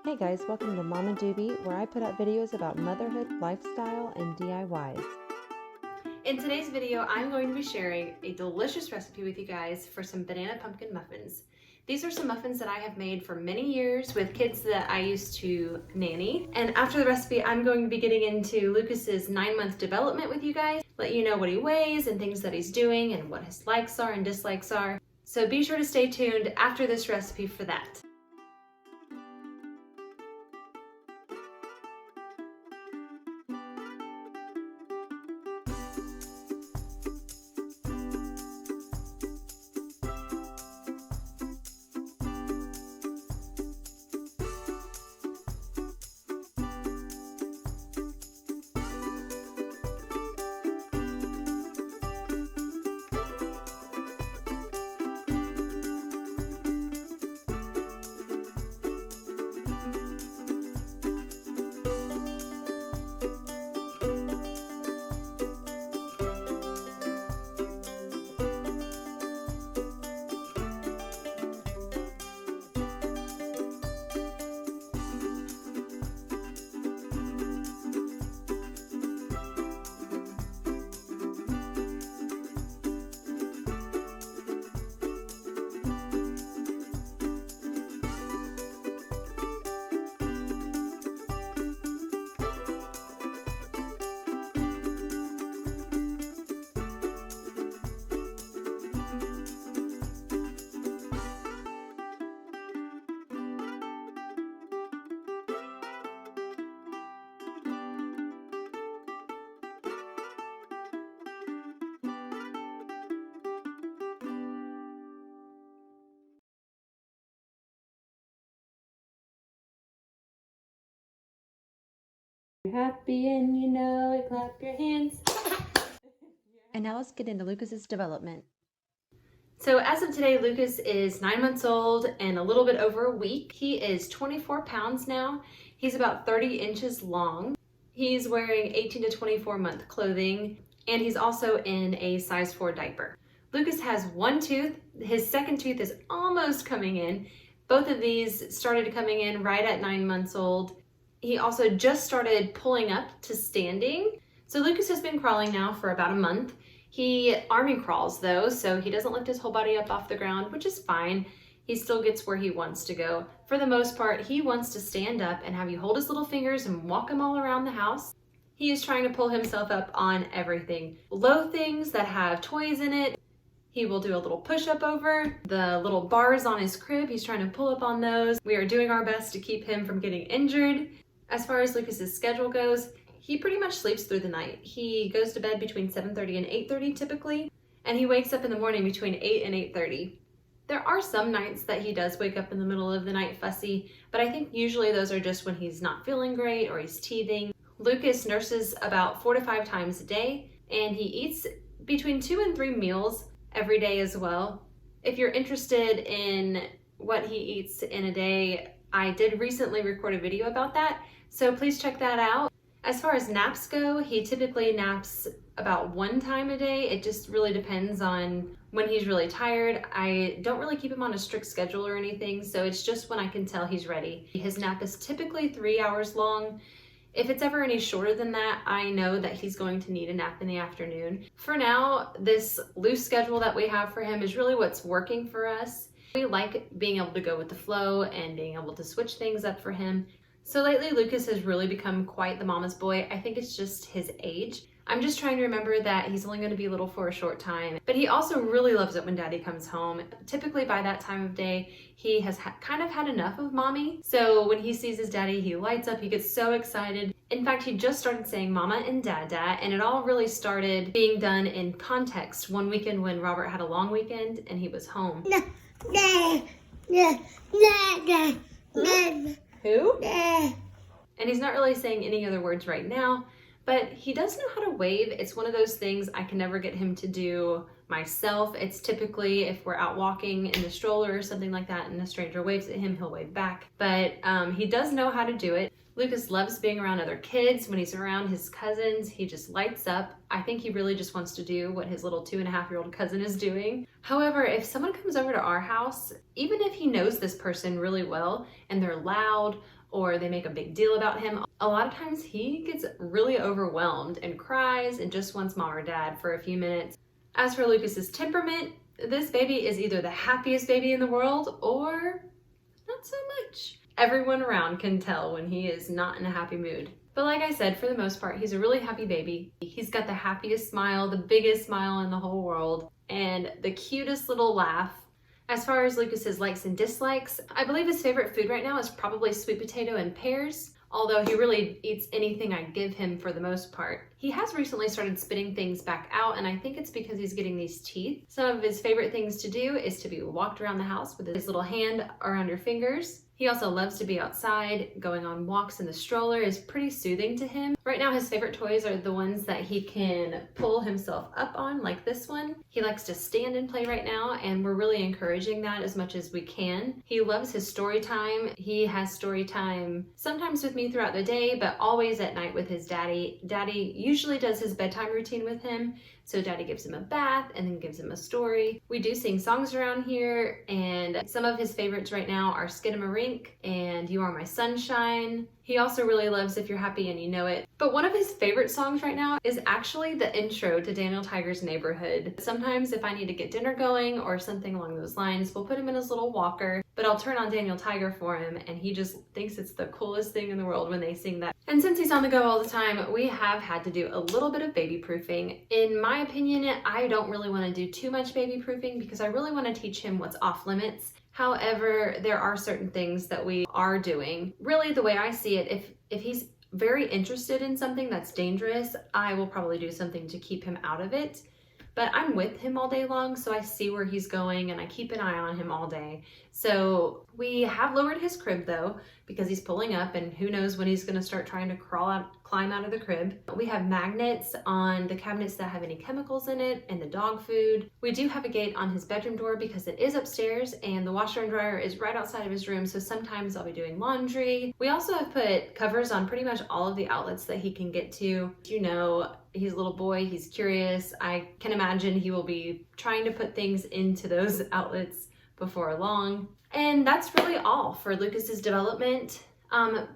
Hey guys, welcome to Mama Doobie, where I put out videos about motherhood, lifestyle, and DIYs. In today's video, I'm going to be sharing a delicious recipe with you guys for some banana pumpkin muffins. These are some muffins that I have made for many years with kids that I used to nanny. And after the recipe, I'm going to be getting into Lucas's 9-month development with you guys, let you know what he weighs and things that he's doing and what his likes are and dislikes are. So be sure to stay tuned after this recipe for that. You're happy and you know it, clap your hands. And now let's get into Lucas's development. So as of today, Lucas is 9 months old and a little bit over a week. He is 24 pounds now. He's about 30 inches long. He's wearing 18 to 24 month clothing, and he's also in a size 4 diaper. Lucas has one tooth. His second tooth is almost coming in. Both of these started coming in right at 9 months old. He also just started pulling up to standing. So Lucas has been crawling now for about a month. He army crawls though, so he doesn't lift his whole body up off the ground, which is fine. He still gets where he wants to go. For the most part, he wants to stand up and have you hold his little fingers and walk him all around the house. He is trying to pull himself up on everything. Low things that have toys in it, he will do a little push-up over. The little bars on his crib, he's trying to pull up on those. We are doing our best to keep him from getting injured. As far as Lucas's schedule goes, he pretty much sleeps through the night. He goes to bed between 7:30 and 8:30 typically, and he wakes up in the morning between 8 and 8:30. There are some nights that he does wake up in the middle of the night fussy, but I think usually those are just when he's not feeling great or he's teething. Lucas nurses about 4 to 5 times a day, and he eats between 2 and 3 meals every day as well. If you're interested in what he eats in a day, I did recently record a video about that, so please check that out. As far as naps go, he typically naps about 1 time a day. It just really depends on when he's really tired. I don't really keep him on a strict schedule or anything, so it's just when I can tell he's ready. His nap is typically 3 hours long. If it's ever any shorter than that, I know that he's going to need a nap in the afternoon. For now, this loose schedule that we have for him is really what's working for us. We like being able to go with the flow and being able to switch things up for him. So lately, Lucas has really become quite the mama's boy. I think it's just his age. I'm just trying to remember that he's only going to be little for a short time, but he also really loves it when daddy comes home. Typically by that time of day, he has kind of had enough of mommy. So when he sees his daddy, he lights up, he gets so excited. In fact, he just started saying mama and dada, and it all really started being done in context one weekend when Robert had a long weekend and he was home. Who? And he's not really saying any other words right now, but he does know how to wave. It's one of those things I can never get him to do myself. It's typically if we're out walking in the stroller or something like that and a stranger waves at him, he'll wave back. But he does know how to do it. Lucas loves being around other kids. When he's around his cousins, he just lights up. I think he really just wants to do what his little 2.5-year-old cousin is doing. However, if someone comes over to our house, even if he knows this person really well and they're loud or they make a big deal about him, a lot of times he gets really overwhelmed and cries and just wants mom or dad for a few minutes. As for Lucas's temperament, this baby is either the happiest baby in the world or not so much. Everyone around can tell when he is not in a happy mood. But like I said, for the most part, he's a really happy baby. He's got the happiest smile, the biggest smile in the whole world, and the cutest little laugh. As far as Lucas's likes and dislikes, I believe his favorite food right now is probably sweet potato and pears, although he really eats anything I give him for the most part. He has recently started spitting things back out, and I think it's because he's getting these teeth. Some of his favorite things to do is to be walked around the house with his little hand around your fingers. He also loves to be outside. Going on walks in the stroller is pretty soothing to him. Right now, his favorite toys are the ones that he can pull himself up on, like this one. He likes to stand and play right now, and we're really encouraging that as much as we can. He loves his story time. He has story time sometimes with me throughout the day, but always at night with his daddy. Daddy usually does his bedtime routine with him. So daddy gives him a bath and then gives him a story. We do sing songs around here, and some of his favorites right now are Skidamarink and You Are My Sunshine. He also really loves If You're Happy and You Know It. But one of his favorite songs right now is actually the intro to Daniel Tiger's Neighborhood. Sometimes if I need to get dinner going or something along those lines, we'll put him in his little walker, but I'll turn on Daniel Tiger for him, and he just thinks it's the coolest thing in the world when they sing that. And since he's on the go all the time, we have had to do a little bit of baby proofing. In my opinion, I don't really want to do too much baby proofing because I really want to teach him what's off limits. However, there are certain things that we are doing. Really, the way I see it, if he's very interested in something that's dangerous, I will probably do something to keep him out of it. But I'm with him all day long, so I see where he's going and I keep an eye on him all day. So we have lowered his crib though, because he's pulling up and who knows when he's gonna start trying to climb out of the crib. We have magnets on the cabinets that have any chemicals in it and the dog food. We do have a gate on his bedroom door because it is upstairs and the washer and dryer is right outside of his room, so sometimes I'll be doing laundry. We also have put covers on pretty much all of the outlets that he can get to. You know, he's a little boy, he's curious. I can imagine he will be trying to put things into those outlets before long. And that's really all for Lucas's development.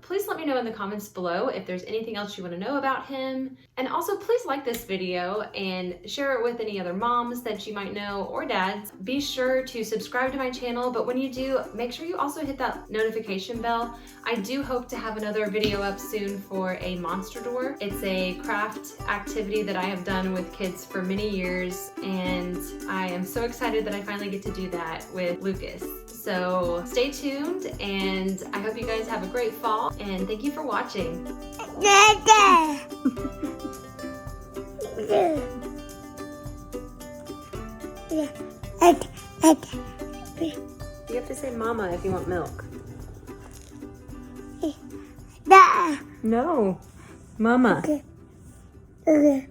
Please let me know in the comments below if there's anything else you want to know about him. And also please like this video and share it with any other moms that you might know or dads. Be sure to subscribe to my channel, but when you do, make sure you also hit that notification bell. I do hope to have another video up soon for a monster door. It's a craft activity that I have done with kids for many years, and I am so excited that I finally get to do that with Lucas. So stay tuned, and I hope you guys have a great fall, and thank you for watching. You have to say mama if you want milk. No, mama. Okay.